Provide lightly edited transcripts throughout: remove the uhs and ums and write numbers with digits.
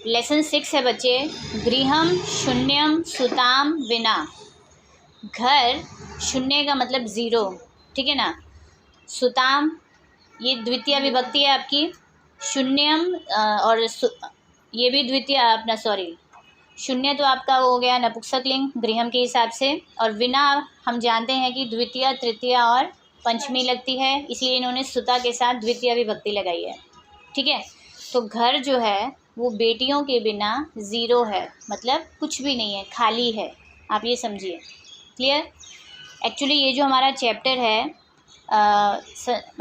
Lesson 6 है बच्चे, गृहम शून्यम सुताम विना। घर शून्य का मतलब ज़ीरो, ठीक है ना। सुताम ये द्वितीय विभक्ति है आपकी। शून्यम और ये भी द्वितीय अपना सॉरी शून्य तो आपका हो गया नपुंसक लिंग गृहम के हिसाब से, और विना हम जानते हैं कि द्वितीय तृतीय और पंचमी लगती है, इसलिए इन्होंने सुता के साथ द्वितीय विभक्ति लगाई है, ठीक है। तो घर जो है वो बेटियों के बिना ज़ीरो है, मतलब कुछ भी नहीं है, खाली है, आप ये समझिए। क्लियर। एक्चुअली ये जो हमारा चैप्टर है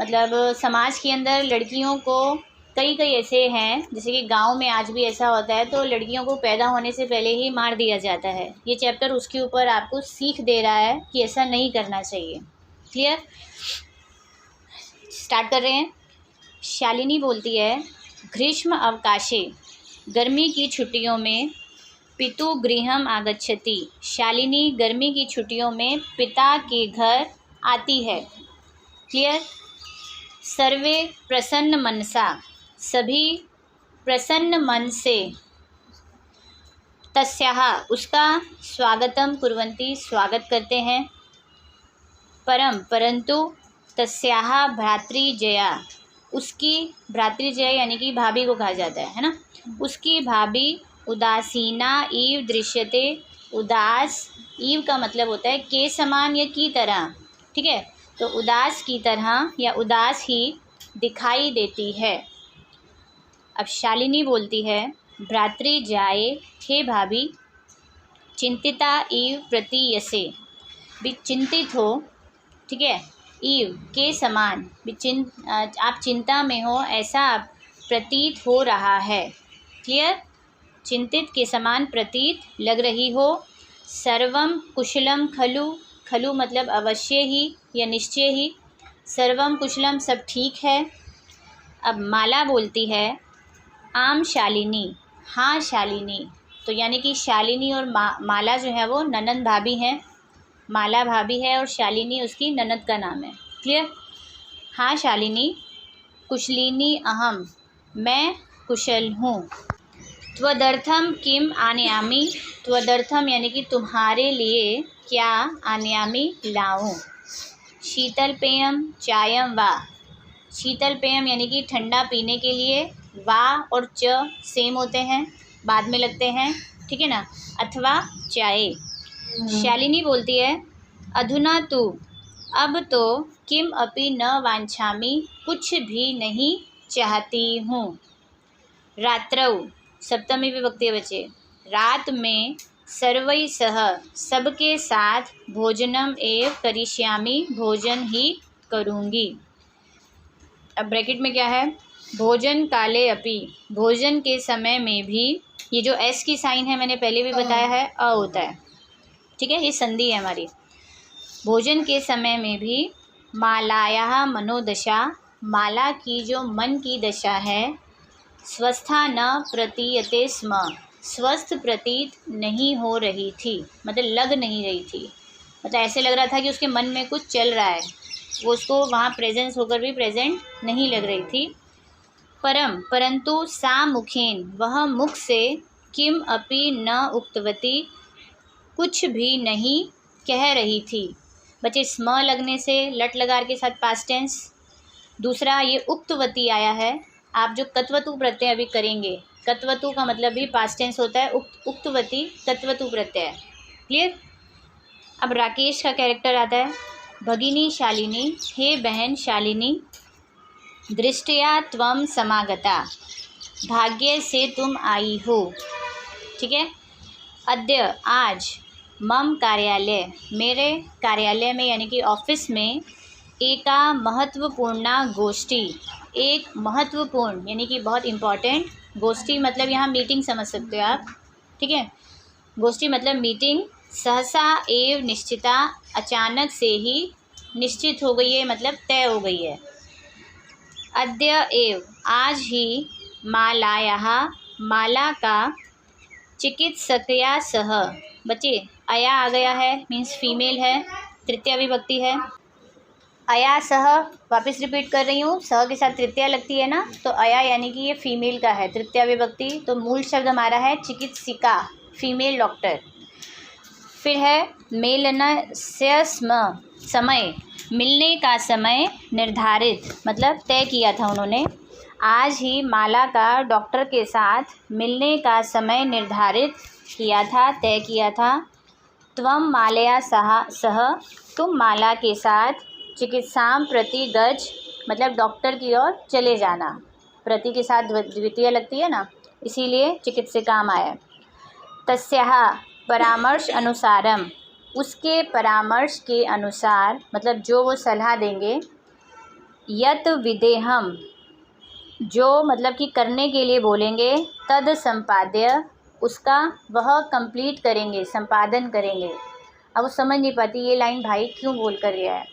मतलब समाज के अंदर लड़कियों को कई ऐसे हैं, जैसे कि गांव में आज भी ऐसा होता है, तो लड़कियों को पैदा होने से पहले ही मार दिया जाता है। ये चैप्टर उसके ऊपर आपको सीख दे रहा है कि ऐसा नहीं करना चाहिए। क्लियर। स्टार्ट कर रहे हैं। शालिनी बोलती है, ग्रीष्म अवकाशे, गर्मी की छुट्टियों में, पितु गृहम आगच्छति, शालिनी गर्मी की छुट्टियों में पिता के घर आती है। क्लियर। सर्वे प्रसन्न मनसा, सभी प्रसन्न मन से, तस्याः उसका, स्वागतम कुर्वन्ति स्वागत करते हैं, परंतु तस्याः भ्रातृजया, उसकी भ्रातृजया यानी कि भाभी को कहा जाता है ना, उसकी भाभी उदासीना इव दृश्यते, उदास इव का मतलब होता है के समान या की तरह, ठीक है। तो उदास की तरह या उदास ही दिखाई देती है। अब शालिनी बोलती है, भ्रातृजाये, हे भाभी, चिंतिता इव प्रतीयसे, भी चिंतित हो, ठीक है, इव के समान, भी आप चिंता में हो ऐसा प्रतीत हो रहा है। क्लियर। चिंतित के समान प्रतीत लग रही हो। सर्वम कुशलम खलु, खलु मतलब अवश्य ही या निश्चय ही, सर्वम कुशलम सब ठीक है। अब माला बोलती है, आम शालिनी, हाँ शालिनी, तो यानी कि शालिनी और माला जो है वो ननंद भाभी हैं। माला भाभी है और शालिनी उसकी ननद का नाम है। क्लियर। हाँ शालिनी, कुशलिनी अहम, मैं कुशल हूँ। त्वदर्थम किम आनयामि, त्वदर्थम यानी कि तुम्हारे लिए क्या आनयामि लाऊं। शीतल पेयम चायम वा, शीतल पेयम यानी कि ठंडा पीने के लिए, वा और च सेम होते हैं, बाद में लगते हैं, ठीक है ना, अथवा चाय। शालिनी बोलती है, अधुना तू, अब तो, किम अपि न वांछामि, कुछ भी नहीं चाहती हूँ। रात्रौ सप्तमी विभक्ति है बच्चे, रात में, सर्वै सह सबके साथ, भोजनम एव करिष्यामि, भोजन ही करूँगी। अब ब्रैकेट में क्या है, भोजन काले अपि, भोजन के समय में भी, ये जो एस की साइन है मैंने पहले भी बताया है, अ होता है, ठीक है, ये संधि है हमारी। भोजन के समय में भी, मालायाः मनोदशा, माला की जो मन की दशा है, स्वस्था न प्रतीयते स्म, स्वस्थ प्रतीत नहीं हो रही थी, मतलब लग नहीं रही थी, मतलब ऐसे लग रहा था कि उसके मन में कुछ चल रहा है, वो उसको वहाँ प्रेजेंस होकर भी प्रेजेंट नहीं लग रही थी। परंतु सा मुखेन, वह मुख से, किम अपि न उक्तवती, कुछ भी नहीं कह रही थी। बच्चे स्म लगने से लट लगार के साथ पास्ट टेंस। दूसरा ये उक्तवती आया है, आप जो कत्वतु प्रत्यय अभी करेंगे, कत्वतु का मतलब भी पास्ट टेंस होता है, उक्तवती कत्वतु प्रत्यय। क्लियर। अब राकेश का कैरेक्टर आता है, भगिनी शालिनी, हे बहन शालिनी, दृष्टया त्वम समागता, भाग्य से तुम आई हो, ठीक है। अद्य आज, मम कार्यालय, मेरे कार्यालय में यानी कि ऑफिस में, एका महत्वपूर्ण गोष्ठी, एक महत्वपूर्ण यानी कि बहुत इम्पॉर्टेंट, गोष्ठी मतलब यहाँ मीटिंग समझ सकते हो आप, ठीक है, गोष्ठी मतलब मीटिंग, सहसा एव निश्चिता, अचानक से ही निश्चित हो गई है, मतलब तय हो गई है। अद्य एव, आज ही, मालायाः, माला का, चिकित्सकया सह, बच्चे अया आ गया है, मीन्स फीमेल है, तृतीय विभक्ति है। अया सह, वापस रिपीट कर रही हूँ, सह के साथ तृतीया लगती है ना, तो अया यानी कि ये फीमेल का है, तृतीया विभक्ति। तो मूल शब्द हमारा है चिकित्सिका, फीमेल डॉक्टर। फिर है मेलनस्य स्म, समय, मिलने का समय निर्धारित, मतलब तय किया था उन्होंने। आज ही माला का डॉक्टर के साथ मिलने का समय निर्धारित किया था, तय किया था। त्वं मालया सह, तुम माला के साथ चिकित्सां प्रति गच्छ, मतलब डॉक्टर की ओर चले जाना। प्रति के साथ द्वितीय लगती है ना, इसीलिए चिकित्सिकाम आया। तस्याः परामर्श अनुसारम, उसके परामर्श के अनुसार, मतलब जो वो सलाह देंगे। यत विदेहम, जो मतलब कि करने के लिए बोलेंगे। तद संपाद्य, उसका वह कंप्लीट करेंगे, संपादन करेंगे। अब वो समझ नहीं पाती ये लाइन भाई क्यों बोल कर गया है,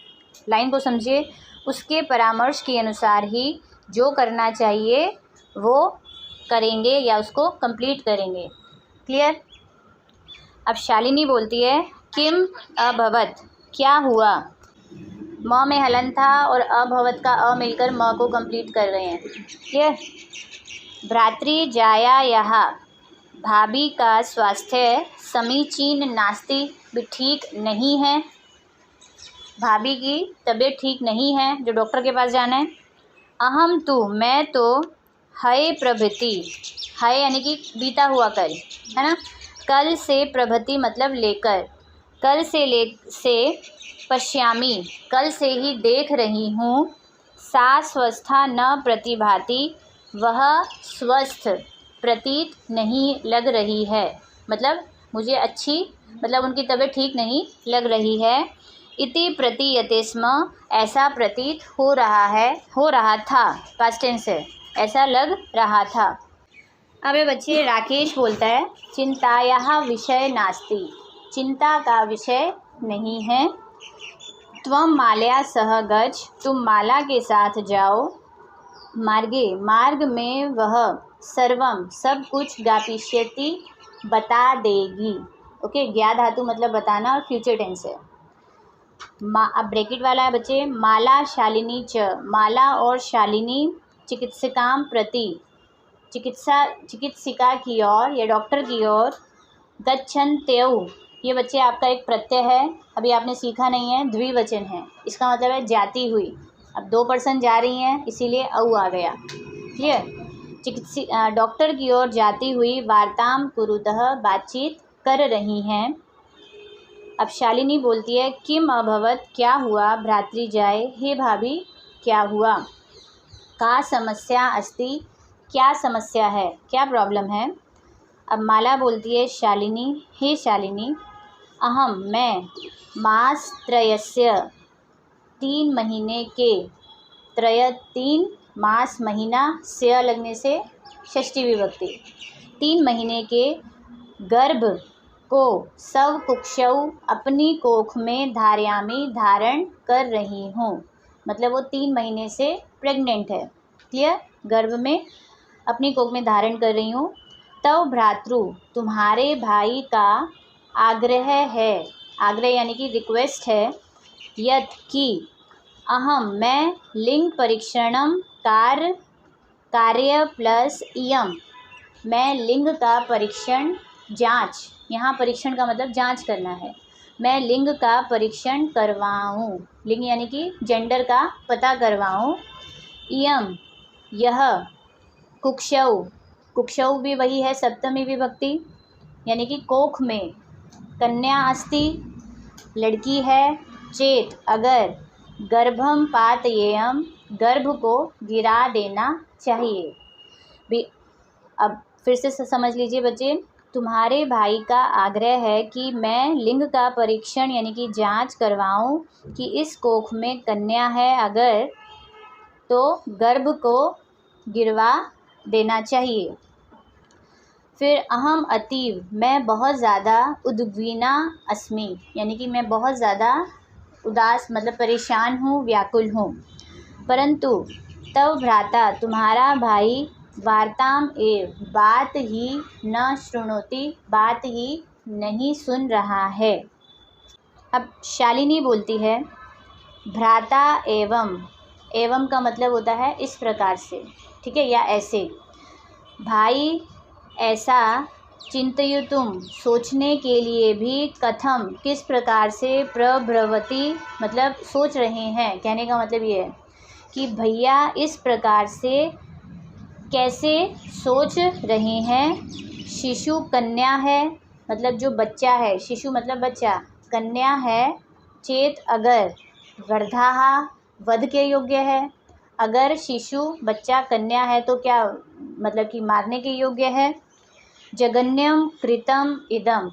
लाइन को समझिए। उसके परामर्श के अनुसार ही जो करना चाहिए वो करेंगे या उसको कंप्लीट करेंगे। क्लियर। अब शालिनी बोलती है किम अभवत, क्या हुआ। म में हलन था और अभवत का अ मिलकर म को कंप्लीट कर रहे हैं। क्लियर। भ्रातृजायायाः, भाभी का स्वास्थ्य समीचीन नास्ति, भी ठीक नहीं है। भाभी की तबीयत ठीक नहीं है, जो डॉक्टर के पास जाना है। अहम तु, मैं तो, हय प्रभृति, हय यानी कि बीता हुआ कल, है ना। कल से प्रभृति मतलब लेकर, कल से पश्यामी, कल से ही देख रही हूँ। सा स्वस्था न प्रतिभाति, वह स्वस्थ प्रतीत नहीं लग रही है, मतलब मुझे अच्छी, मतलब उनकी तबीयत ठीक नहीं लग रही है। इति प्रतीयते स्म, ऐसा प्रतीत हो रहा है, हो रहा था, पास्ट टेंस है, ऐसा लग रहा था। अब ये बच्चे राकेश बोलता है चिंतायाः विषय नास्ति, चिंता का विषय नहीं है। त्वं मालया सह गच्छ, तुम माला के साथ जाओ। मार्गे, मार्ग में वह, सर्वम सब कुछ, ज्ञापयिष्यति बता देगी। ओके, ज्ञा धातु मतलब बताना और फ्यूचर टेंस है। अब ब्रैकेट वाला है बच्चे, माला शालिनी च, माला और शालिनी चिकित्सिकाम प्रति, चिकित्सिका की ओर या डॉक्टर की ओर। गच्छन्त्यौ, ये बच्चे आपका एक प्रत्यय है, अभी आपने सीखा नहीं है, द्विवचन है, इसका मतलब है जाती हुई। अब 2 पर्सन जा रही हैं इसीलिए औ आ गया। क्लियर। डॉक्टर की ओर जाती हुई वार्ताम कुरुतः, बातचीत कर रही हैं। अब शालिनी बोलती है किम अभवत, क्या हुआ। भ्रातृजाय, हे भाभी क्या हुआ। का समस्या अस्ति, क्या समस्या है, क्या प्रॉब्लम है। अब माला बोलती है शालिनी, हे शालिनी, अहम मैं, मासत्रयस्य 3 महीने के, त्रय 3, मास महीना, से लगने से षष्ठी विभक्ति, 3 महीने के गर्भ को, सव कुक्षौ, अपनी कोख में, धारयामी, धारण कर रही हूँ, मतलब वो 3 महीने से प्रेग्नेंट है। क्लियर। गर्भ में अपनी कोख में धारण कर रही हूँ। तव भ्रातृ, तुम्हारे भाई का आग्रह है, आग्रह यानी कि रिक्वेस्ट है। यत कि, अहम मैं, लिंग परीक्षणम कार्य प्लस इयम, मैं लिंग का परीक्षण, जांच, यहाँ परीक्षण का मतलब जांच करना है, मैं लिंग का परीक्षण करवाऊँ, लिंग यानी कि जेंडर का पता करवाऊँ। इयम, यह, कुक्षौ, कुक्षौ भी वही है, सप्तमी विभक्ति, यानी कि कोख में। कन्या अस्ति, लड़की है। चेत, अगर। गर्भम पातयेयम, गर्भ को गिरा देना चाहिए भी। अब फिर से समझ लीजिए बच्चे, तुम्हारे भाई का आग्रह है कि मैं लिंग का परीक्षण यानी कि जांच करवाऊं कि इस कोख में कन्या है अगर, तो गर्भ को गिरवा देना चाहिए। फिर अहम अतीव, मैं बहुत ज़्यादा, उद्विग्ना अस्मि, यानी कि मैं बहुत ज़्यादा उदास, मतलब परेशान हूँ, व्याकुल हूँ। परंतु तव भ्राता, तुम्हारा भाई, वार्ताम एव, बात ही न शृणोति, बात ही नहीं सुन रहा है। अब शालिनी बोलती है भ्राता एवं, एवं का मतलब होता है इस प्रकार से, ठीक है, या ऐसे। भाई ऐसा चिंतयितुम सोचने के लिए भी, कथम किस प्रकार से, प्रभ्रवती मतलब सोच रहे हैं। कहने का मतलब ये है कि भैया इस प्रकार से कैसे सोच रहे हैं। शिशु कन्या है, मतलब जो बच्चा है, शिशु मतलब बच्चा, कन्या है, चेत अगर, वर्धाहा वध के योग्य है। अगर शिशु बच्चा कन्या है तो क्या मतलब कि मारने के योग्य है। जगन्यम कृतम इदम,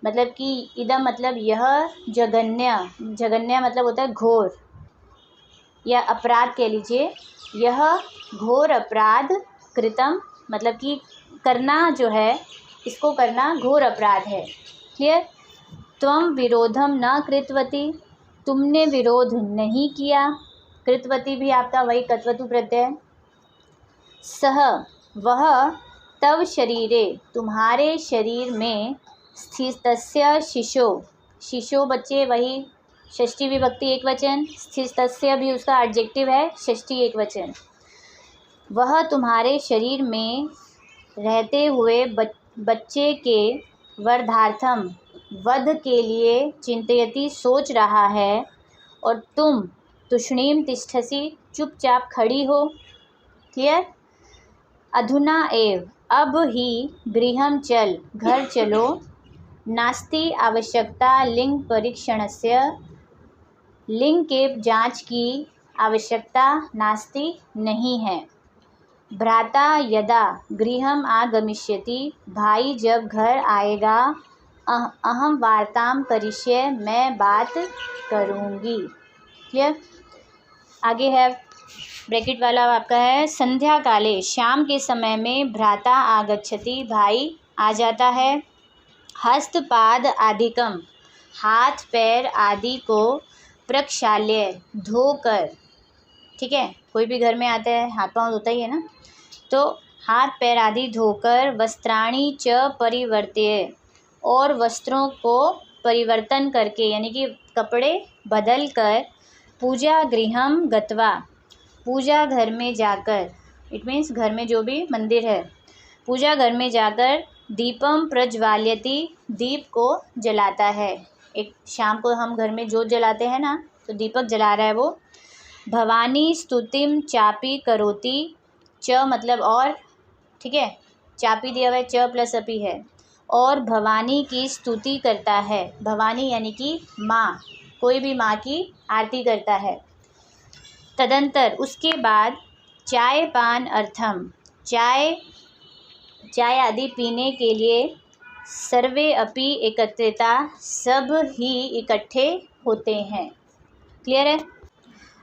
मतलब कि इदम मतलब यह, जगन्य, जगन्य मतलब होता है घोर या अपराध कह लीजिए। यह घोर अपराध, कृतम मतलब कि करना जो है, इसको करना घोर अपराध है। क्लियर। त्वम विरोधम न कृतवती, तुमने विरोध नहीं किया। कृतवती भी आपका वही कत्वतु प्रत्यय। सह वह, तव शरीरे तुम्हारे शरीर में, स्थितस्य शिशो, शिशो बच्चे वही षष्ठी विभक्ति एक वचन, स्थितस्य भी उसका एडजेक्टिव है षष्ठी एक वचन। वह तुम्हारे शरीर में रहते हुए बच्चे के वर्धार्थम वध के लिए चिंतयति सोच रहा है, और तुम तुष्णीम तिष्ठसी चुपचाप खड़ी हो। क्लियर। अधुना एव अब ही, गृहम चल घर चलो, नास्ति आवश्यकता लिंग परीक्षणस्य, लिंग के जांच की आवश्यकता नास्ति नहीं है। भ्राता यदा गृहम आगमिष्यति, भाई जब घर आएगा, अहम वार्ताम करिष्ये मैं बात करूँगी। क्लियर। आगे है ब्रैकेट वाला आपका है, संध्या काले शाम के समय में, भ्राता आगच्छति भाई आ जाता है। हस्तपाद आदिकम हाथ पैर आदि को, प्रक्षाल्य धोकर, ठीक है, कोई भी घर में आता है हाथ पाँव धोता ही है ना, तो हाथ पैर आदि धोकर, वस्त्राणी च परिवर्त्य, और वस्त्रों को परिवर्तन करके यानी कि कपड़े बदल कर, पूजा गृहम गत्वा पूजा घर में जाकर, इट मीन्स घर में जो भी मंदिर है, पूजा घर में जाकर, दीपम प्रज्वाल्यति दीप को जलाता है। एक शाम को हम घर में जोत जलाते हैं ना, तो दीपक जला रहा है वो। भवानी स्तुतिम चापी करोति, च मतलब और, ठीक है, चापी दिया हुआ है, च प्लस अपी है, और भवानी की स्तुति करता है। भवानी यानी कि माँ, कोई भी माँ की आरती करता है। तदंतर उसके बाद, चाय पान अर्थम चाय आदि पीने के लिए, सर्वे अपि एकत्रिता सब ही इकट्ठे होते हैं। क्लियर है।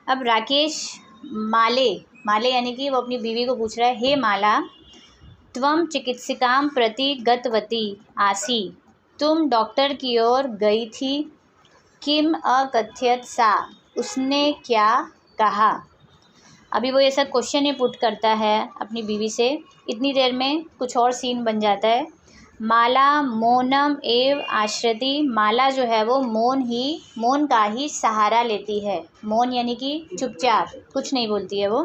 अब राकेश माले यानी कि वो अपनी बीवी को पूछ रहा है, हे माला, त्वम चिकित्सिकां प्रति गतवती आसी, तुम डॉक्टर की ओर गई थी। किम अकथयत सा, उसने क्या कहा। अभी वो ऐसा क्वेश्चन ही पुट करता है अपनी बीवी से। इतनी देर में कुछ और सीन बन जाता है। माला मौनम एव आश्रति, माला जो है वो मौन का ही सहारा लेती है। मौन यानी कि चुपचाप, कुछ नहीं बोलती है वो।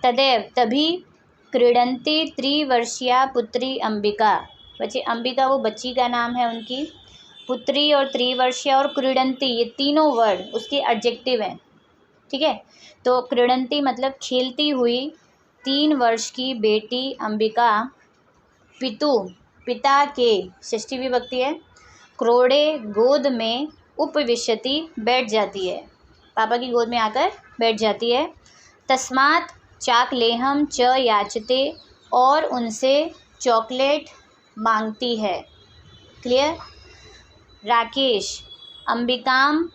तदेव तभी, क्रीडंती त्रिवर्षीया पुत्री अंबिका, बच्चे अंबिका वो बच्ची का नाम है उनकी। पुत्री और त्रिवर्षीय और क्रीडंती, ये तीनों वर्ड उसके एडजेक्टिव हैं, ठीक है। तो क्रीडंती मतलब खेलती हुई, 3 वर्ष की बेटी अंबिका, पिता के षष्ठी विभक्ति है, क्रोड़े गोद में, उपविशति बैठ जाती है, पापा की गोद में आकर बैठ जाती है। तस्मात् चाकलेहम च याचते, और उनसे चॉकलेट मांगती है। क्लियर। राकेश अंबिकाम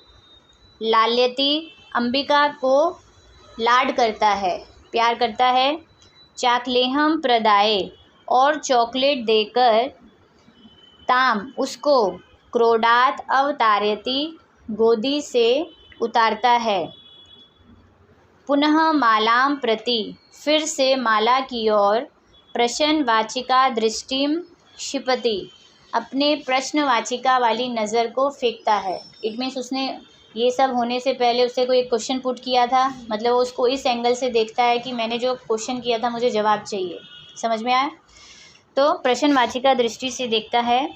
लाल्यति, अंबिका को लाड करता है, प्यार करता है। चाकलेहम प्रदाय, और चॉकलेट देकर, ताम उसको, क्रोडात अवतारयति गोदी से उतारता है। पुनः मालाम प्रति, फिर से माला की ओर, प्रश्नवाचिका दृष्टिम क्षिपति, अपने प्रश्नवाचिका वाली नज़र को फेंकता है। इट मीन्स उसने ये सब होने से पहले उससे कोई क्वेश्चन पुट किया था, मतलब वो उसको इस एंगल से देखता है कि मैंने जो क्वेश्चन किया था मुझे जवाब चाहिए। समझ में आया? तो प्रश्नवाचिका दृष्टि से देखता है।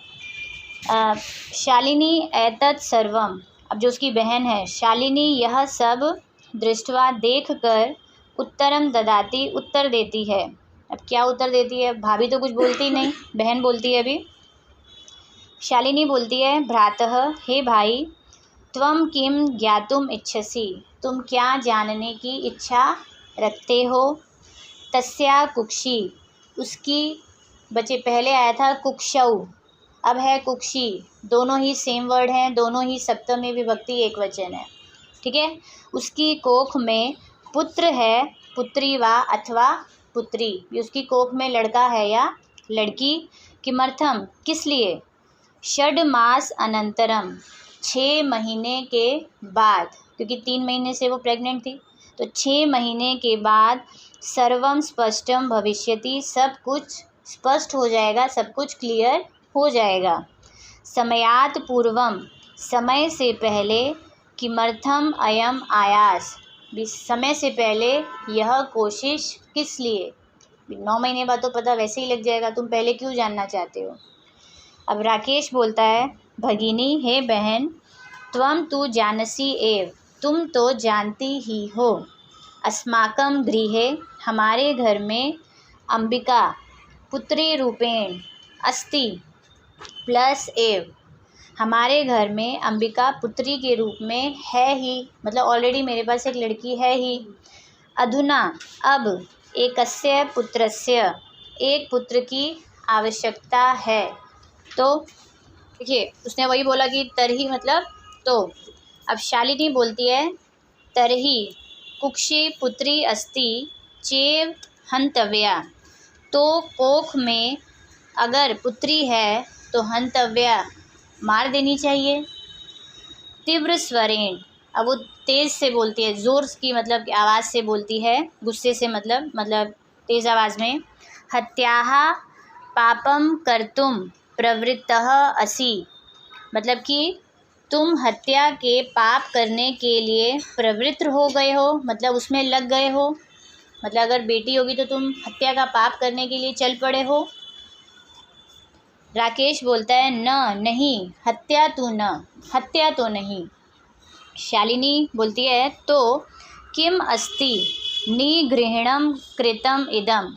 शालिनी एतत् सर्वम, अब जो उसकी बहन है शालिनी यह सब दृष्टवा देख कर उत्तरम ददाती, उत्तर देती है। अब क्या उत्तर देती है? भाभी तो कुछ बोलती नहीं, बहन बोलती है अभी। शालिनी बोलती है, भ्रातः, हे भाई, त्वं किम ज्ञातुम इच्छसि, तुम क्या जानने की इच्छा रखते हो? तस्या कुक्षी, उसकी बच्चे पहले आया था कुक्षौ, अब है कुक्षी, दोनों ही सेम वर्ड हैं, दोनों ही सप्तमी विभक्ति एक वचन है। ठीक है। उसकी कोख में पुत्र है, पुत्री वा अथवा पुत्री, भी उसकी कोख में लड़का है या लड़की। किमर्थम, किस लिए? षड मास अनंतरम, 6 महीने के बाद, क्योंकि 3 महीने से वो प्रेग्नेंट थी, तो 6 महीने के बाद सर्वम स्पष्टम भविष्यति, सब कुछ स्पष्ट हो जाएगा, सब कुछ क्लियर हो जाएगा। समयात पूर्वम, समय से पहले, किमर्थम अयम आयास, भी समय से पहले यह कोशिश किस लिए? 9 महीने बाद तो पता वैसे ही लग जाएगा, तुम पहले क्यों जानना चाहते हो? अब राकेश बोलता है, भगिनी, हे बहन, त्वं तु जानसी एव, तुम तो जानती ही हो, अस्माकं गृहे, हमारे घर में, अंबिका पुत्री रूपेण अस्ति प्लस एव, हमारे घर में अंबिका पुत्री के रूप में है ही, मतलब ऑलरेडी मेरे पास एक लड़की है ही। अधुना, अब, एकस्य पुत्रस्य, एक पुत्र की आवश्यकता है। तो देखिए उसने वही बोला कि तरही मतलब तो। अब शालिनी बोलती है, तरही कुक्षी पुत्री अस्ति चेव हंतव्या, तो कोख में अगर पुत्री है तो हंतव्या, मार देनी चाहिए। तीव्र स्वरेण, अब वो तेज़ से बोलती है, ज़ोर की मतलब आवाज़ से बोलती है, गुस्से से मतलब तेज़ आवाज़ में। हत्याः पापम कर्तुम प्रवृत्तः असि, मतलब कि तुम हत्या के पाप करने के लिए प्रवृत्त हो गए हो, मतलब उसमें लग गए हो, मतलब अगर बेटी होगी तो तुम हत्या का पाप करने के लिए चल पड़े हो। राकेश बोलता है, न, नहीं, हत्या तो नहीं। शालिनी बोलती है, तो किम अस्ति निगृहणम कृतम इदम,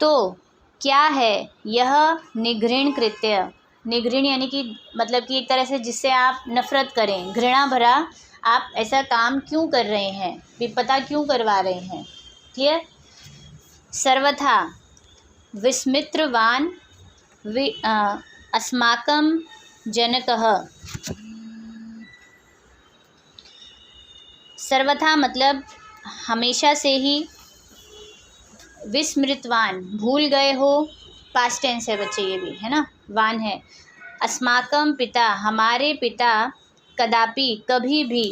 तो क्या है यह निगृहण कृत्य, निगृहण यानी कि मतलब कि एक तरह से जिससे आप नफ़रत करें, घृणा भरा, आप ऐसा काम क्यों कर रहे हैं, भी पता क्यों करवा रहे हैं। क्लियर? सर्वथा विस्मित्रवान अस्माकं जनकः, सर्वथा मतलब हमेशा से ही, विस्मृतवान भूल गए हो, पास्ट टेंस है बच्चे ये भी, है ना, वान है। अस्माकं पिता, हमारे पिता, कदापि कभी भी,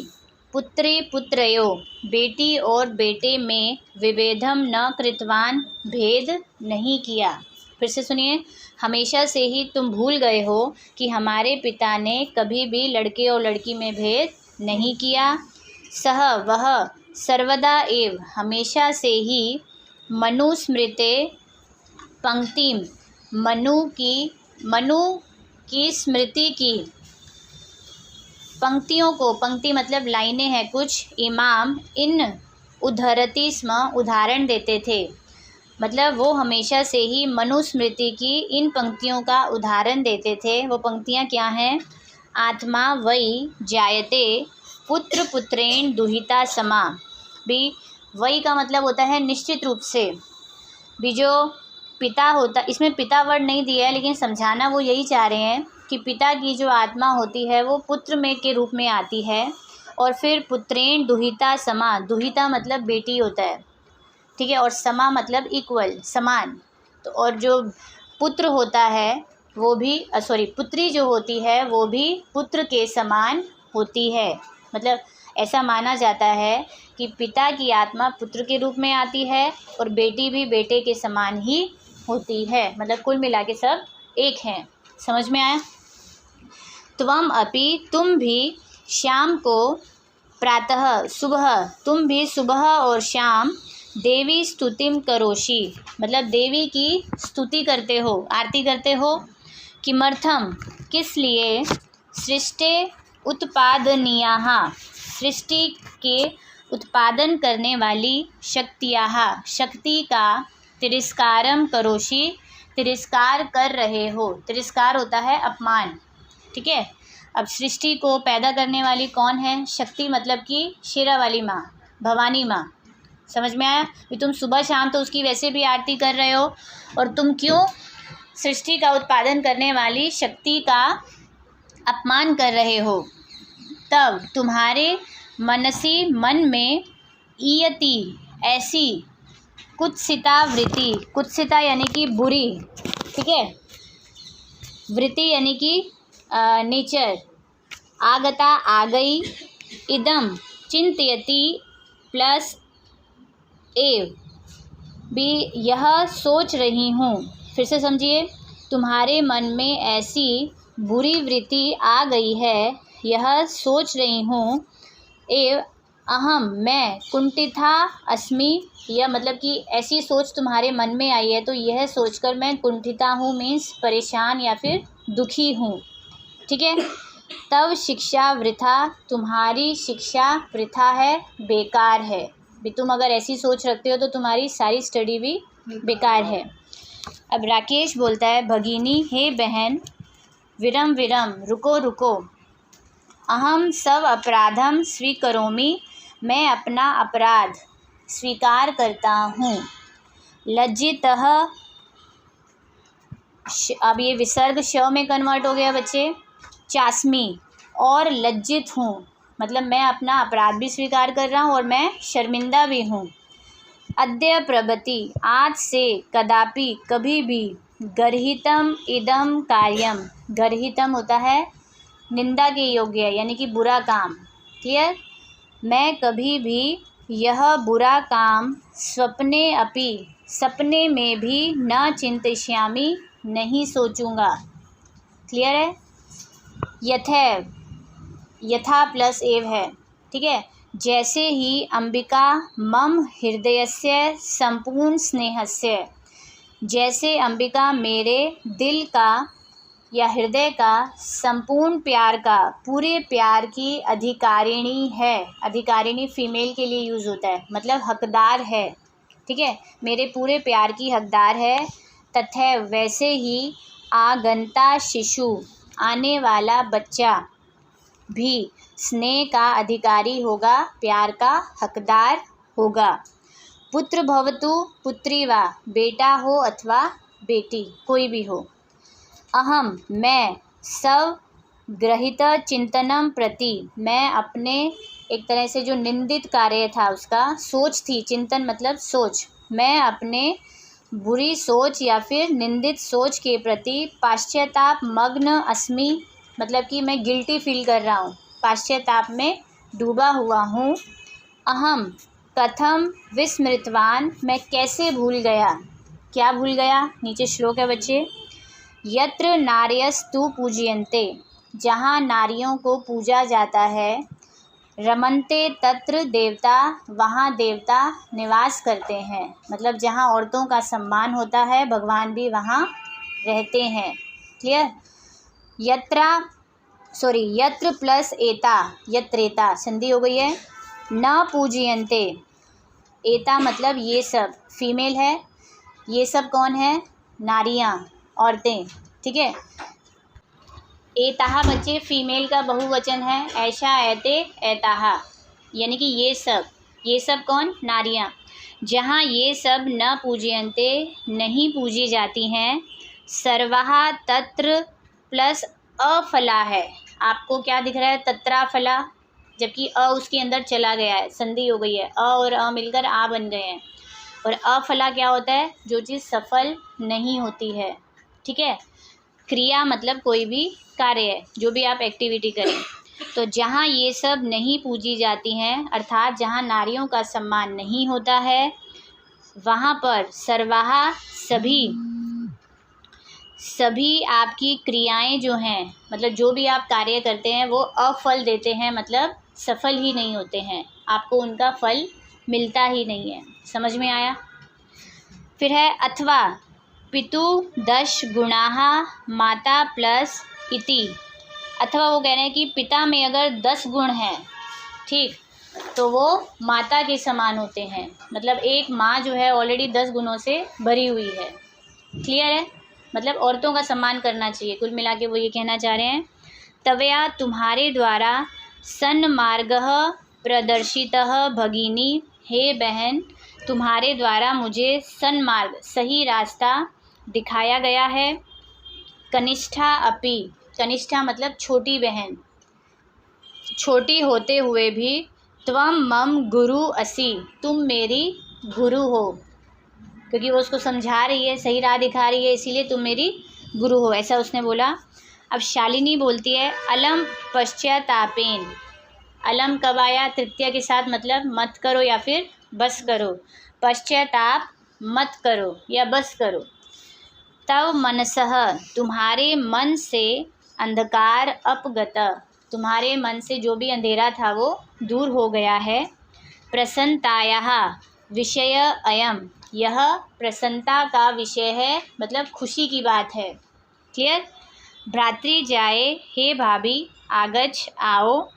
पुत्रे पुत्रयो, बेटी और बेटे में, विभेदम न कृतवान, भेद नहीं किया। फिर से सुनिए, हमेशा से ही तुम भूल गए हो कि हमारे पिता ने कभी भी लड़के और लड़की में भेद नहीं किया। सह, वह, सर्वदा एव, हमेशा से ही, मनुस्मृते पंक्तिम, मनु की स्मृति की पंक्तियों को, पंक्ति मतलब लाइनें हैं कुछ, इमाम इन उद्धरति स्म, उदाहरण देते थे, मतलब वो हमेशा से ही मनुस्मृति की इन पंक्तियों का उदाहरण देते थे। वो पंक्तियाँ क्या हैं? आत्मा वै जायते पुत्र पुत्रेण दुहिता समा, भी वही का मतलब होता है निश्चित रूप से, भी जो पिता होता, इसमें पिता वर्ड नहीं दिया है लेकिन समझाना वो यही चाह रहे हैं कि पिता की जो आत्मा होती है वो पुत्र में के रूप में आती है, और फिर पुत्रेण दुहिता समा, दुहिता मतलब बेटी होता है, ठीक है, और समा मतलब इक्वल, समान। तो और जो पुत्र होता है वो भी पुत्री जो होती है वो भी पुत्र के समान होती है, मतलब ऐसा माना जाता है कि पिता की आत्मा पुत्र के रूप में आती है और बेटी भी बेटे के समान ही होती है, मतलब कुल मिला के सब एक हैं। समझ में आया? त्वम अपि, तुम भी, शाम को, प्रातः सुबह, तुम भी सुबह और शाम देवी स्तुतिम करोषि, मतलब देवी की स्तुति करते हो, आरती करते हो। किमर्थम, किस लिए। सृष्टे उत्पादनीयाः, सृष्टि के उत्पादन करने वाली शक्तियाः, शक्ति का तिरस्कारम करोषि, तिरस्कार कर रहे हो। तिरस्कार होता है अपमान, ठीक है। अब सृष्टि को पैदा करने वाली कौन है? शक्ति, मतलब कि शेरा वाली माँ, भवानी माँ। समझ में आया कि तुम सुबह शाम तो उसकी वैसे भी आरती कर रहे हो, और तुम क्यों सृष्टि का उत्पादन करने वाली शक्ति का अपमान कर रहे हो। तब तुम्हारे मनसी, मन में, ईयति, ऐसी, कुत्सिता वृत्ति, कुत्सिता यानी कि बुरी, ठीक है, वृत्ति यानी कि नेचर, आगता, आ गई, इदम चिंतयति प्लस एव, भी यह सोच रही हूँ। फिर से समझिए, तुम्हारे मन में ऐसी बुरी वृत्ति आ गई है, यह सोच रही हूँ। एव अहम, मैं, कुंठिता अस्मि, यह मतलब कि ऐसी सोच तुम्हारे मन में आई है तो यह सोचकर मैं कुंठिता हूँ, मीन्स परेशान या फिर दुखी हूँ, ठीक है। तब शिक्षा वृथा, तुम्हारी शिक्षा वृथा है, बेकार है। भी तुम अगर ऐसी सोच रखते हो तो तुम्हारी सारी स्टडी भी बेकार है। अब राकेश बोलता है, भगिनी, हे बहन, विरम विरम, रुको रुको, अहम सब अपराधम स्वीकरोमि, मैं अपना अपराध स्वीकार करता हूँ। लज्जितः, अब ये विसर्ग श में कन्वर्ट हो गया बच्चे, चास्मी, और लज्जित हूँ, मतलब मैं अपना अपराध भी स्वीकार कर रहा हूँ और मैं शर्मिंदा भी हूँ। अद्य प्रभृति, आज से, कदापि, कभी भी, गर्हितम इदम कार्यम, गर्हितम होता है निंदा के योग्य, यानी कि बुरा काम, क्लियर। मैं कभी भी यह बुरा काम स्वप्ने अपि, सपने में भी, न चिंतयिष्यामि, नहीं सोचूंगा, क्लियर है। यथैव, यथा प्लस एव है, ठीक है। जैसे ही अंबिका मम हृदयस्य संपूर्ण स्नेहस्य, जैसे अंबिका मेरे दिल का या हृदय का संपूर्ण प्यार का, पूरे प्यार की अधिकारिणी है। अधिकारिणी फीमेल के लिए यूज़ होता है, मतलब हकदार है, ठीक है, मेरे पूरे प्यार की हकदार है। तथा वैसे ही आगंता शिशु, आने वाला बच्चा भी स्नेह का अधिकारी होगा, प्यार का हकदार होगा। पुत्र भवतु पुत्री वा, बेटा हो अथवा बेटी, कोई भी हो। अहम, मैं, सब ग्रहित चिंतनम प्रति, मैं अपने एक तरह से जो निंदित कार्य था उसका, सोच थी, चिंतन मतलब सोच, मैं अपने बुरी सोच या फिर निंदित सोच के प्रति पाश्चाताप मग्न अस्मि, मतलब कि मैं गिल्टी फील कर रहा हूँ, पाश्चाताप में डूबा हुआ हूँ। अहम, कथम विस्मृतवान, मैं कैसे भूल गया, क्या भूल गया, नीचे श्लोक है बच्चे। यत्र नार्यस्तु पूज्यन्ते, जहाँ नारियों को पूजा जाता है। रमन्ते तत्र देवता, वहाँ देवता निवास करते हैं, मतलब जहाँ औरतों का सम्मान होता है भगवान भी वहाँ रहते हैं, क्लियर। यत्र प्लस एता, यत्रेता संधि हो गई है। न पूजयन्ते, एता मतलब ये सब, फीमेल है, ये सब कौन है, नारियाँ, औरतें, ठीक है। एताहा बच्चे फीमेल का बहुवचन है, ऐशा, ऐते, एताहा, यानी कि ये सब कौन, नारियाँ। जहाँ ये सब न पूजयन्ते, नहीं पूजी जाती हैं। सर्वहा तत्र प्लस अफला है, आपको क्या दिख रहा है, तत्राफला, जबकि अ उसके अंदर चला गया है, संधि हो गई है, अ और अ मिलकर आ बन गए हैं। और अफला क्या होता है, जो चीज़ सफल नहीं होती है, ठीक है। क्रिया मतलब कोई भी कार्य है, जो भी आप एक्टिविटी करें। तो जहाँ ये सब नहीं पूजी जाती हैं, अर्थात जहाँ नारियों का सम्मान नहीं होता है, वहाँ पर सर्वाहा, सभी आपकी क्रियाएं जो हैं, मतलब जो भी आप कार्य करते हैं वो अफल देते हैं, मतलब सफल ही नहीं होते हैं, आपको उनका फल मिलता ही नहीं है। समझ में आया? फिर है अथवा पितु 10 गुणाः माता प्लस इति। अथवा वो कह रहे हैं कि पिता में अगर 10 गुण हैं, ठीक, तो वो माता के समान होते हैं। मतलब एक माँ जो है ऑलरेडी 10 गुणों से भरी हुई है। क्लियर है? मतलब औरतों का सम्मान करना चाहिए। कुल मिला के वो ये कहना चाह रहे हैं, तवया तुम्हारे द्वारा सन्मार्गः प्रदर्शितः भगिनी, हे बहन तुम्हारे द्वारा मुझे सन्मार्ग सही रास्ता दिखाया गया है। कनिष्ठा अपि, कनिष्ठा मतलब छोटी बहन, छोटी होते हुए भी त्वम मम गुरु असि, तुम मेरी गुरु हो, क्योंकि वो उसको समझा रही है, सही राह दिखा रही है, इसीलिए तुम मेरी गुरु हो, ऐसा उसने बोला। अब शालिनी बोलती है अलम पश्चातापेन। अलम कब आया? तृतीया के साथ, मतलब मत करो या फिर बस करो। पश्चाताप मत करो या बस करो। तव मनसः, तुम्हारे मन से अंधकार अपगत, तुम्हारे मन से जो भी अंधेरा था वो दूर हो गया है। प्रसन्नतायाः विषय अयम, यह प्रसन्नता का विषय है, मतलब खुशी की बात है। क्लियर? भ्रातृजाये, हे भाभी आगच्छ आओ,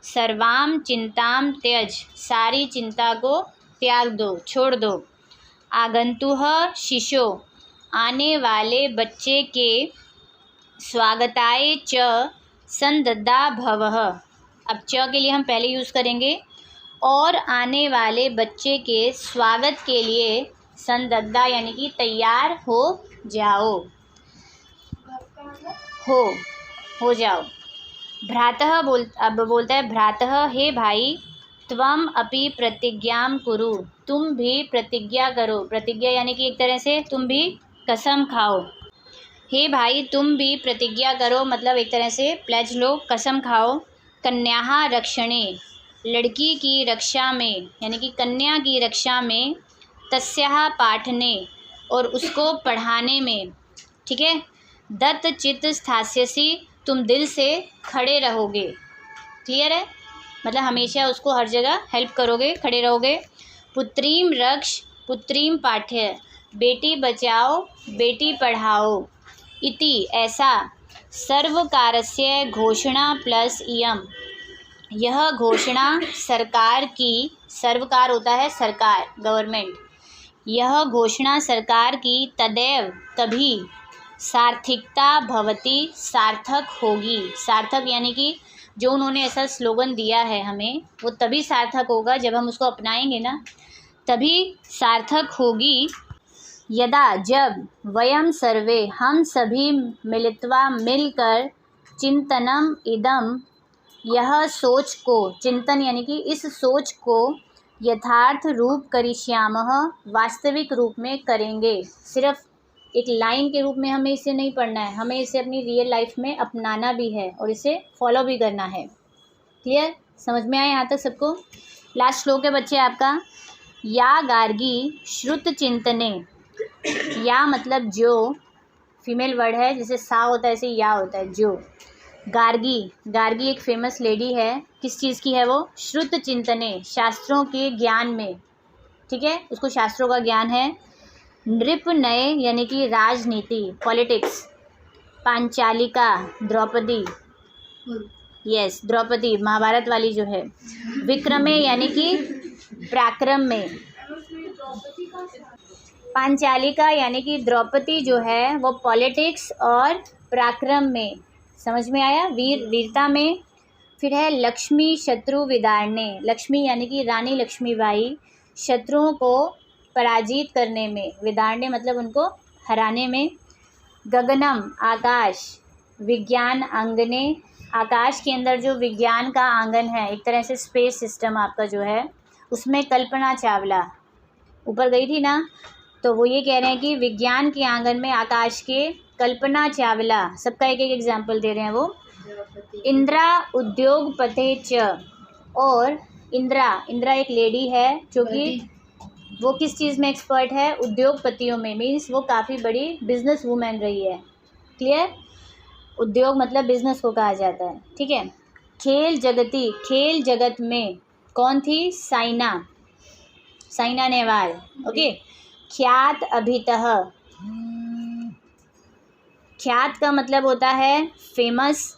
सर्वाम चिंताम त्यज, सारी चिंता को त्याग दो, छोड़ दो। आगंतुः शिशो, आने वाले बच्चे के स्वागताय च संदद्धा भवः। अब च के लिए हम पहले यूज़ करेंगे, और आने वाले बच्चे के स्वागत के लिए संदद्धा यानी कि तैयार हो जाओ, हो जाओ। भ्रातः अब बोलता है भ्रातः, हे भाई त्वम अपि प्रतिज्ञां कुरु, तुम भी प्रतिज्ञा करो। प्रतिज्ञा यानी कि एक तरह से तुम भी कसम खाओ। हे भाई तुम भी प्रतिज्ञा करो, मतलब एक तरह से प्लेज लो, कसम खाओ। कन्याः रक्षणे, लड़की की रक्षा में यानी कि कन्या की रक्षा में। तस्याः पाठने, और उसको पढ़ाने में। ठीक है? दत्त चित्त स्थास्यसि, तुम दिल से खड़े रहोगे। क्लियर है? मतलब हमेशा उसको हर जगह हेल्प करोगे, खड़े रहोगे। पुत्रीम रक्ष पुत्रीम पाठ्य, बेटी बचाओ बेटी पढ़ाओ। इति, ऐसा। सर्वकारस्य घोषणा प्लस इयम, यह घोषणा सरकार की, सर्वकार होता है सरकार, गवर्नमेंट, यह घोषणा सरकार की तदैव, तभी, सार्थिकता भवति, सार्थक होगी। सार्थक यानी कि जो उन्होंने ऐसा स्लोगन दिया है हमें, वो तभी सार्थक होगा जब हम उसको अपनाएंगे ना, तभी सार्थक होगी। यदा, जब, वयम सर्वे, हम सभी मिलित्वा मिलकर, चिंतनम इदम, यह सोच को, चिंतन यानी कि इस सोच को, यथार्थ रूप करिष्यामः, वास्तविक रूप में करेंगे। सिर्फ एक लाइन के रूप में हमें इसे नहीं पढ़ना है, हमें इसे अपनी रियल लाइफ में अपनाना भी है और इसे फॉलो भी करना है। क्लियर? समझ में आया यहाँ तक सबको? लास्ट श्लोक है बच्चे आपका। या गार्गी श्रुत चिंतने, या मतलब जो, फीमेल वर्ड है, जैसे सा होता है ऐसे या होता है, जो। गार्गी, गार्गी एक फेमस लेडी है, किस चीज़ की है वो? श्रुत चिंतने, शास्त्रों के ज्ञान में। ठीक है? उसको शास्त्रों का ज्ञान है। नृप नए यानी कि राजनीति, पॉलिटिक्स। पांचालिका, द्रौपदी, यस द्रौपदी महाभारत वाली जो है। विक्रमे यानी कि पराक्रम में। पांचालिका यानी कि द्रौपदी जो है वो पॉलिटिक्स और पराक्रम में। समझ में आया? वीरता में। फिर है लक्ष्मी शत्रु विदारणे, लक्ष्मी यानी कि रानी लक्ष्मीबाई, शत्रुओं को पराजित करने में, विदारणे मतलब उनको हराने में। गगनम, आकाश, विज्ञान आंगने, आकाश के अंदर जो विज्ञान का आंगन है, एक तरह से स्पेस सिस्टम आपका जो है, उसमें कल्पना चावला ऊपर गई थी ना, तो वो ये कह रहे हैं कि विज्ञान के आंगन में आकाश के कल्पना चावला, सबका एक एक एग्जाम्पल दे रहे हैं वो। इंद्रा उद्योगपते च, और इंद्रा एक लेडी है जो कि वो किस चीज़ में एक्सपर्ट है? उद्योगपतियों में, मीन्स वो काफ़ी बड़ी बिजनेस वूमेन रही है। क्लियर? उद्योग मतलब बिजनेस को कहा जाता है। ठीक है? खेल जगत में कौन थी? साइना नेहवाल। ओके। ख्यात अभितः, ख्यात का मतलब होता है फेमस,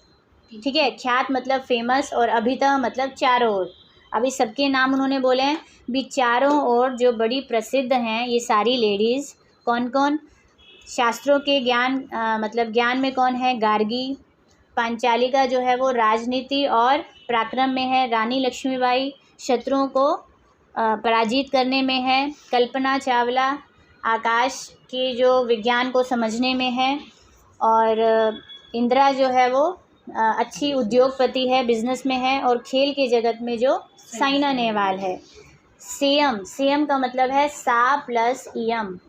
ठीक है। ख्यात मतलब फेमस और अभितः मतलब चारों ओर। अभी सबके नाम उन्होंने बोले हैं भी, चारों ओर जो बड़ी प्रसिद्ध हैं ये सारी लेडीज़ कौन कौन? शास्त्रों के ज्ञान मतलब ज्ञान में कौन है? गार्गी। पांचाली का जो है वो राजनीति और पराक्रम में है, रानी लक्ष्मीबाई। शत्रुओं को पराजित करने में है, कल्पना चावला। आकाश के जो विज्ञान को समझने में है, और इंदिरा जो है वो अच्छी उद्योगपति है, बिजनेस में है। और खेल के जगत में जो साइना नेहवाल है। सेयम का मतलब है सा प्लस इयम,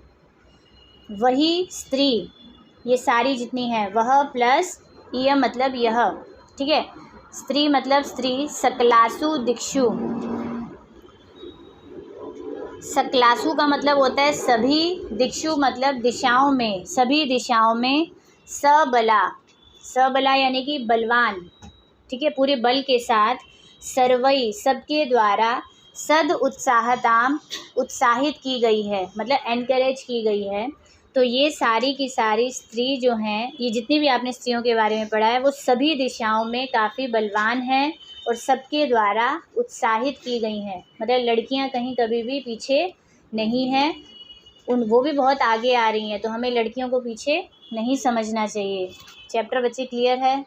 वही स्त्री, ये सारी जितनी है, वह प्लस इयम मतलब यह, ठीक है। स्त्री मतलब स्त्री। सकलासु दिक्षु, सकलासु का मतलब होता है सभी, दिक्षु मतलब दिशाओं में, सभी दिशाओं में। सबला यानी कि बलवान, ठीक है, पूरे बल के साथ। सर्वई सबके द्वारा। सद उत्साहताम उत्साहित की गई है, मतलब एनकरेज की गई है। तो ये सारी की सारी स्त्री जो हैं, ये जितनी भी आपने स्त्रियों के बारे में पढ़ा है, वो सभी दिशाओं में काफ़ी बलवान हैं और सबके द्वारा उत्साहित की गई हैं। मतलब लड़कियां कहीं कभी भी पीछे नहीं हैं, वो भी बहुत आगे आ रही हैं। तो हमें लड़कियों को पीछे नहीं समझना चाहिए। चैप्टर बच्चे क्लियर है?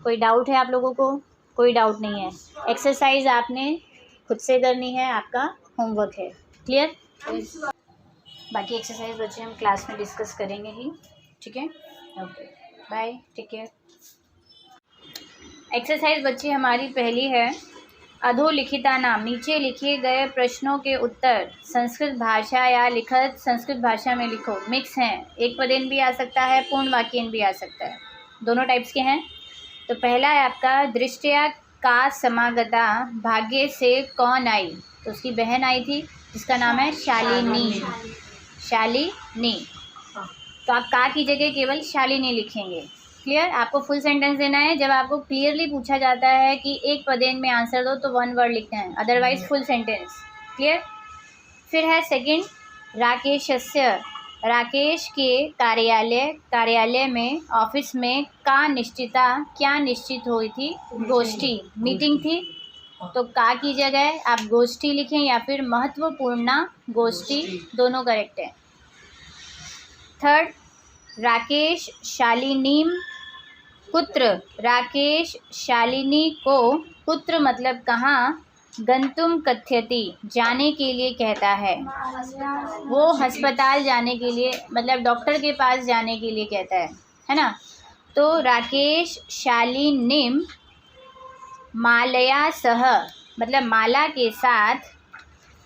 कोई डाउट है आप लोगों को? कोई डाउट नहीं है। एक्सरसाइज आपने खुद से करनी है, आपका होमवर्क है। क्लियर? बाकी एक्सरसाइज बच्चे हम क्लास में डिस्कस करेंगे ही, ठीक है। Okay, bye, take care. Exercise बच्चे हमारी पहली है, अधोलिखिता नाम, नीचे लिखे गए प्रश्नों के उत्तर संस्कृत भाषा या लिखित संस्कृत भाषा में लिखो। मिक्स हैं, एक पदेन भी आ सकता है, पूर्ण वाक्यन भी आ सकता है, दोनों टाइप्स के हैं। तो पहला है आपका, दृष्टया का समागता भाग्य से कौन आई? तो उसकी बहन आई थी जिसका नाम है शालिनी। तो आप का की जगह केवल शालिनी लिखेंगे। क्लियर? आपको फुल सेंटेंस देना है। जब आपको क्लियरली पूछा जाता है कि एक पदेन में आंसर दो तो वन वर्ड लिखना है, अदरवाइज फुल सेंटेंस। क्लियर? फिर है सेकंड, राकेशस्य, राकेश के कार्यालय में, ऑफिस में, का निश्चिता, क्या निश्चित हुई थी? गोष्ठी, मीटिंग थी। तो का की जगह आप गोष्ठी लिखें या फिर महत्वपूर्ण गोष्ठी, दोनों करेक्ट है। थर्ड, राकेश शालिनीम कुत्र, राकेश शालिनी को कुत्र मतलब कहाँ, गंतुम कथ्यति जाने के लिए कहता है, वो अस्पताल जाने के लिए मतलब डॉक्टर के पास जाने के लिए कहता है ना। तो राकेश शालिनीम मालया सह मतलब माला के साथ,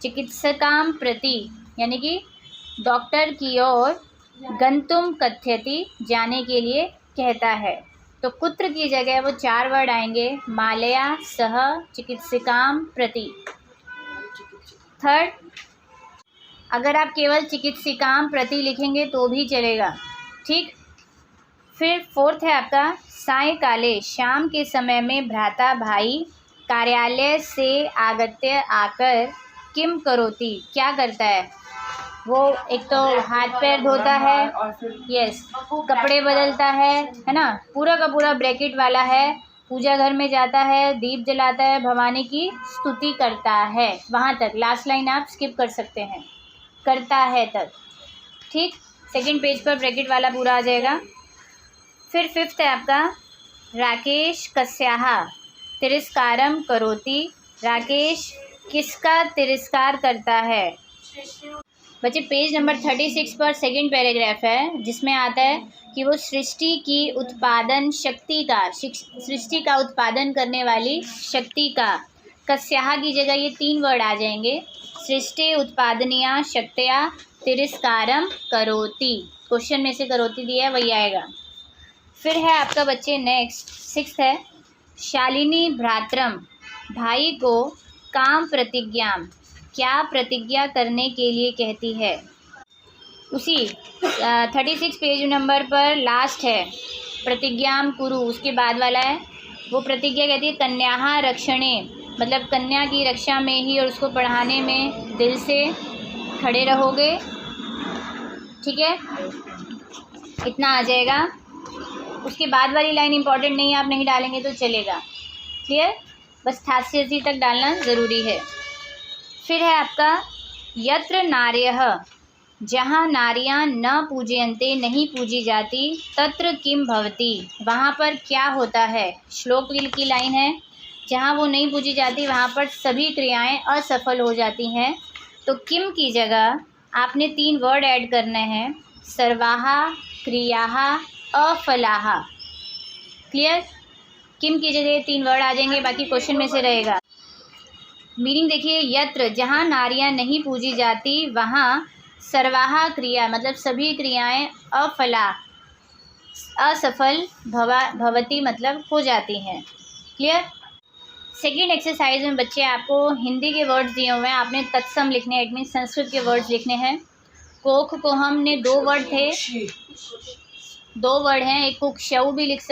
चिकित्सकाम प्रति यानी कि डॉक्टर की ओर, गंतुम कथ्यति जाने के लिए कहता है। तो कुत्र की जगह वो चार वर्ड आएंगे, मालया सह चिकित्सकाम प्रति। थर्ड, अगर आप केवल चिकित्सकाम प्रति लिखेंगे तो भी चलेगा, ठीक। फिर फोर्थ है आपका, सायंकाले शाम के समय में, भ्राता भाई कार्यालय से आगत्य आकर, किम करोति क्या करता है, वो एक तो हाथ पैर धोता है, यस, कपड़े बदलता है ना, पूरा का पूरा ब्रैकेट वाला है, पूजा घर में जाता है, दीप जलाता है, भवानी की स्तुति करता है, वहाँ तक। लास्ट लाइन आप स्किप कर सकते हैं, करता है तक, ठीक। सेकंड पेज पर ब्रैकेट वाला पूरा आ जाएगा। फिर फिफ्थ है आपका, राकेश कस्याहा तिरस्कारम करोति, राकेश किसका तिरस्कार करता है? बच्चे पेज नंबर 36 पर सेकंड पैराग्राफ है, जिसमें आता है कि वो सृष्टि की उत्पादन शक्ति का, सृष्टि का उत्पादन करने वाली शक्ति का, कस्याहा की जगह ये तीन वर्ड आ जाएंगे, सृष्टि उत्पादनिया शक्तिया तिरस्कारम करोति, क्वेश्चन में से करोति दिया है वही आएगा। फिर है आपका बच्चे नेक्स्ट सिक्स्थ है, शालिनी भ्रात्रम भाई को काम प्रतिज्ञा क्या प्रतिज्ञा करने के लिए कहती है? उसी 36 पेज नंबर पर लास्ट है, प्रतिज्ञाम कुरु, उसके बाद वाला है वो प्रतिज्ञा कहती है कन्याहा रक्षणे, मतलब कन्या की रक्षा में ही और उसको पढ़ाने में दिल से खड़े रहोगे। ठीक है, इतना आ जाएगा। उसके बाद वाली लाइन इंपॉर्टेंट नहीं है, आप नहीं डालेंगे तो चलेगा। क्लियर, बस ठास्यसी तक डालना ज़रूरी है। फिर है आपका यत्र नार्यः, जहाँ नारियां न पूजयन्ते, नहीं पूजी जाती, तत्र किम भवति, वहाँ पर क्या होता है। श्लोक की लाइन है, जहाँ वो नहीं पूजी जाती वहाँ पर सभी क्रियाएं असफल हो जाती हैं। तो किम की जगह आपने 3 वर्ड ऐड करने हैं, सर्वाहा क्रियाः अफलाः। क्लियर, किम की जगह 3 वर्ड आ जाएंगे, बाकी क्वेश्चन में से रहेगा। मीनिंग देखिए, यत्र जहाँ नारियां नहीं पूजी जाती वहाँ सर्वाहा क्रिया मतलब सभी क्रियाएं अफला असफल भवती मतलब हो जाती हैं। क्लियर। सेकेंड एक्सरसाइज में बच्चे आपको हिंदी के वर्ड्स दिए हुए हैं, आपने तत्सम लिखने हैं, इट मीन संस्कृत के वर्ड्स लिखने हैं। कोख को हमने 2 वर्ड थे, 2 वर्ड हैं, एक कुक्षऊ भी लिख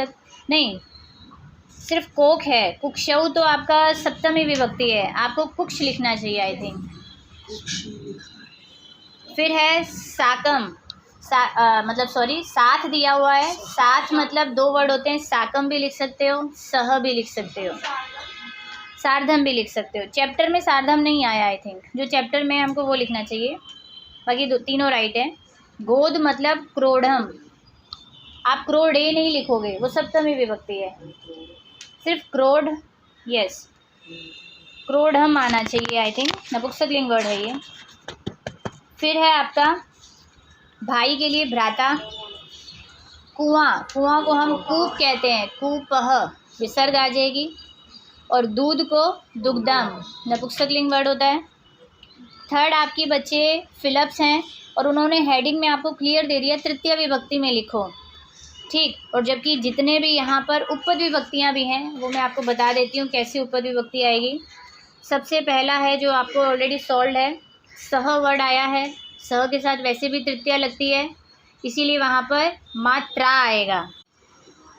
नहीं, सिर्फ कोख है। कुक्षऊ तो आपका सप्तमी विभक्ति है, आपको कुक्ष लिखना चाहिए आई थिंक। फिर है साकम, मतलब सॉरी साथ दिया हुआ है, साथ मतलब 2 वर्ड होते हैं, साकम भी लिख सकते हो, सह भी लिख सकते हो, सार्धम भी लिख सकते हो। चैप्टर में सार्धम नहीं आया आई थिंक, जो चैप्टर में हमको वो लिखना चाहिए, बाकी तीनों राइट है। गोद मतलब क्रोढ़म, आप क्रोढ़े नहीं लिखोगे, वो सप्तमी विभक्ति है, सिर्फ क्रोढ़, यस क्रोढ़म आना चाहिए आई थिंक, नपुंसकलिंग वर्ड है ये। फिर है आपका भाई के लिए भ्राता, कुआं, कुआं को हम कूप कहते हैं, कूपह विसर्ग आ जाएगी। और दूध को दुग्धम, नपुंसकलिंग वर्ड होता है। थर्ड आपकी बच्चे फिलिप्स हैं और उन्होंने हेडिंग में आपको क्लियर दे दिया तृतीय विभक्ति में लिखो, ठीक। और जबकि जितने भी यहाँ पर उपपद विभक्तियाँ भी हैं वो मैं आपको बता देती हूँ कैसी उपपद विभक्ति आएगी। सबसे पहला है जो आपको ऑलरेडी सॉल्व है, सह वर्ड आया है, सह के साथ वैसे भी तृतीया लगती है, इसीलिए वहाँ पर मात्रा आएगा।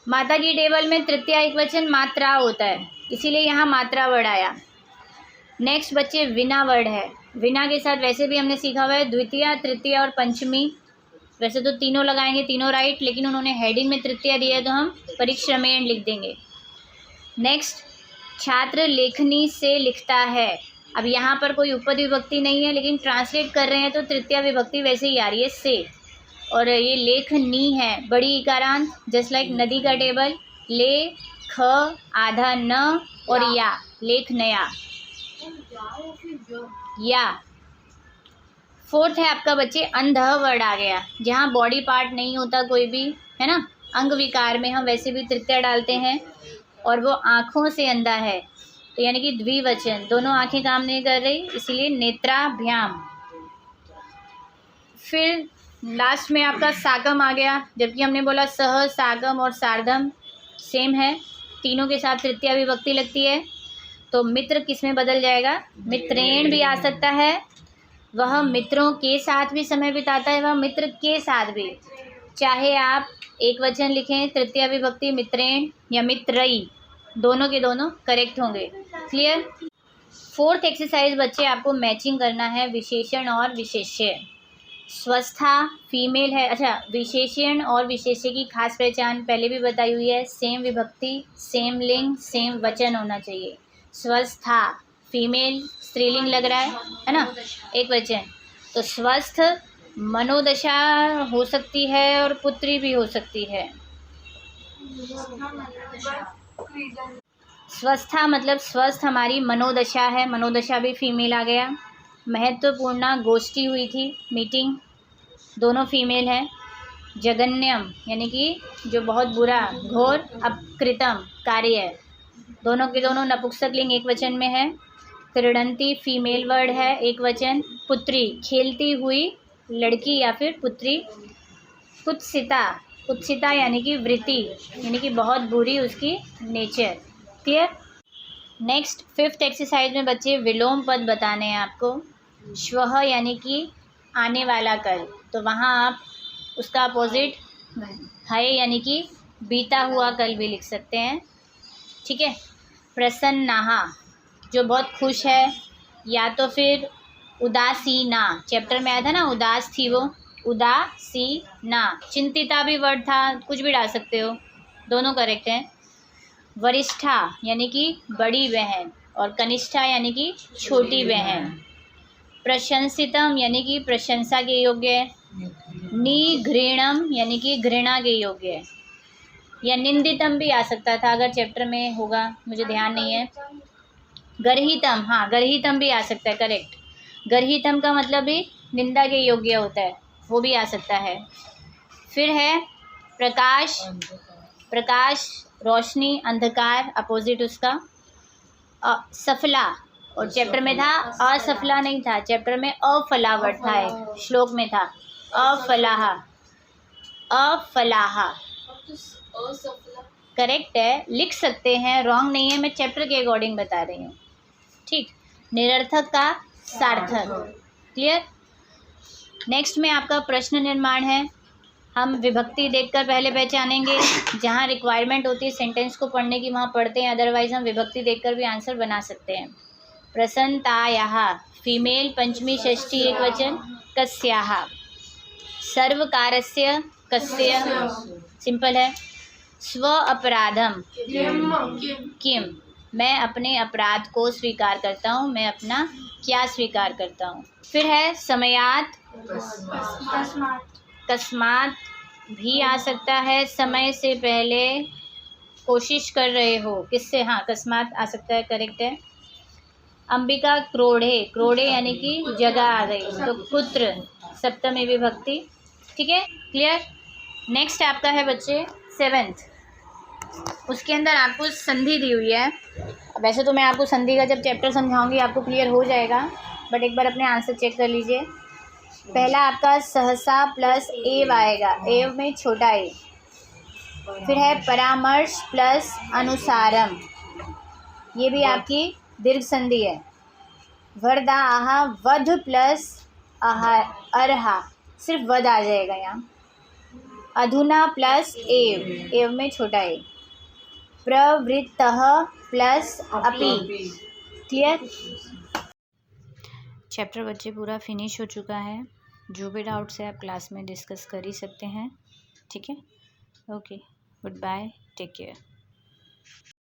माता की टेबल में तृतीया एकवचन मात्रा होता है, इसीलिए यहाँ मात्रा वर्ड आया। नेक्स्ट बच्चे विना वर्ड है, विना के साथ वैसे भी हमने सीखा हुआ है द्वितीया, तृतीया और पंचमी, वैसे तो तीनों लगाएंगे, तीनों राइट, लेकिन उन्होंने हेडिंग में तृतीया दिया है तो हम परिश्रमेण लिख देंगे। नेक्स्ट छात्र लेखनी से लिखता है, अब यहाँ पर कोई उपपद विभक्ति नहीं है लेकिन ट्रांसलेट कर रहे हैं तो तृतीया विभक्ति वैसे ही आ रही है से, और ये लेखनी है बड़ी इकारांत, जस्ट लाइक नदी का टेबल, ले ख आधा न और या, लेख नया या। फोर्थ है आपका बच्चे अंधा वर्ड आ गया, जहाँ बॉडी पार्ट नहीं होता कोई भी, है ना, अंग विकार में हम वैसे भी तृतीया डालते हैं, और वो आँखों से अंधा है, तो यानी कि द्विवचन, दोनों आंखें काम नहीं कर रही, इसीलिए नेत्राभ्याम। फिर लास्ट में आपका साकम आ गया, जबकि हमने बोला सह, साकम और सार्धम सेम है, तीनों के साथ तृतीया विभक्ति लगती है। तो मित्र किस में बदल जाएगा, मित्रेण भी आ सकता है, वह मित्रों के साथ भी समय बिताता है, वह मित्र के साथ भी, चाहे आप एक वचन लिखें तृतीया विभक्ति मित्रेण या मित्रई, दोनों के दोनों करेक्ट होंगे। क्लियर। फोर्थ एक्सरसाइज बच्चे आपको मैचिंग करना है विशेषण और विशेष्य। स्वस्था फीमेल है, अच्छा विशेषण और विशेष्य की खास पहचान पहले भी बताई हुई है, सेम विभक्ति, सेम लिंग, सेम वचन होना चाहिए। स्वस्था फीमेल, स्त्रीलिंग लग रहा है ना, एक वचन, तो स्वस्थ मनोदशा हो सकती है और पुत्री भी हो सकती है। स्वस्था मतलब स्वस्थ हमारी मनोदशा है, मनोदशा भी फीमेल आ गया। महत्वपूर्ण गोष्ठी हुई थी, मीटिंग, दोनों फीमेल हैं। जघन्यम यानी कि जो बहुत बुरा, घोर अपकृतम कार्य है, दोनों के दोनों नपुंसकलिंग एक वचन में है। क्रीडंती फीमेल वर्ड है, एक वचन। पुत्री खेलती हुई लड़की या फिर पुत्री। कुत्सिता, कुत्सिता यानी कि वृत्ति, यानी कि बहुत बुरी उसकी nature. Clear. Next fifth exercise में बच्चे विलोम पद बताने हैं आपको। श्वः यानी कि आने वाला कल, तो वहाँ आप उसका अपोजिट है यानी कि बीता हुआ कल भी लिख सकते हैं, ठीक है। प्रसन्नाः जो बहुत खुश है, या तो फिर उदासीना, चैप्टर में आया था ना, उदास थी वो, उदासीना। चिंतिता भी वर्ड था, कुछ भी डाल सकते हो, दोनों करेक्ट हैं। वरिष्ठा यानी कि बड़ी बहन, और कनिष्ठा यानी कि छोटी बहन। प्रशंसितम यानी कि प्रशंसा के योग्य। निघृणम यानी कि घृणा के योग्य, या निंदितम भी आ सकता था अगर चैप्टर में होगा, मुझे ध्यान नहीं है। गर्हितम, हाँ गर्हितम भी आ सकता है, करेक्ट। गर्हितम का मतलब भी निंदा के योग्य होता है, वो भी आ सकता है। फिर है प्रकाश, प्रकाश रोशनी, अंधकार अपोजिट उसका। सफला, और चैप्टर में था असफला नहीं था, चैप्टर में अफला वर्ड था, एक श्लोक में था अफलाह, अफलाह करेक्ट है, लिख सकते हैं, रॉन्ग नहीं है, मैं चैप्टर के अकॉर्डिंग बता रही हूँ, ठीक। निरर्थक का सार्थक, क्लियर। नेक्स्ट में आपका प्रश्न निर्माण है। हम विभक्ति देखकर पहले पहचानेंगे, जहाँ रिक्वायरमेंट होती है सेंटेंस को पढ़ने की वहाँ पढ़ते हैं, अदरवाइज हम विभक्ति देखकर भी आंसर बना सकते हैं। प्रसन्नतायाः फीमेल पंचमी षष्ठी एक वचन, कस्याः। सर्वकारस्य कस्य, सिंपल है। स्व अपराधम किम, मैं अपने अपराध को स्वीकार करता हूँ, मैं अपना क्या स्वीकार करता हूँ। फिर है समयात, कस्मात भी आ सकता है, समय से पहले कोशिश कर रहे हो, किससे, हाँ कस्मात आ सकता है, करेक्ट है। अंबिका क्रोढ़े, क्रोढ़े यानी कि जगह आ गई, तो पुत्र सप्तमी विभक्ति, ठीक है, क्लियर। नेक्स्ट आपका है बच्चे 7th, उसके अंदर आपको संधि दी हुई है। वैसे तो मैं आपको संधि का जब चैप्टर समझाऊंगी आपको क्लियर हो जाएगा, बट एक बार अपने आंसर चेक कर लीजिए। पहला आपका सहसा प्लस एव आएगा, एव में छोटा ए। फिर है परामर्श प्लस अनुसारम, ये भी आपकी दीर्घ संधि है। वरदा आहा, वध प्लस आहा अरहा, सिर्फ वध आ जाएगा यहाँ। अधुना प्लस एव, एव में छोटा ए। प्रवृत्तः प्लस अपि, क्लियर। चैप्टर बच्चे पूरा फिनिश हो चुका है, जो भी डाउट्स है आप क्लास में डिस्कस कर ही सकते हैं, ठीक है। Okay, good bye, take care.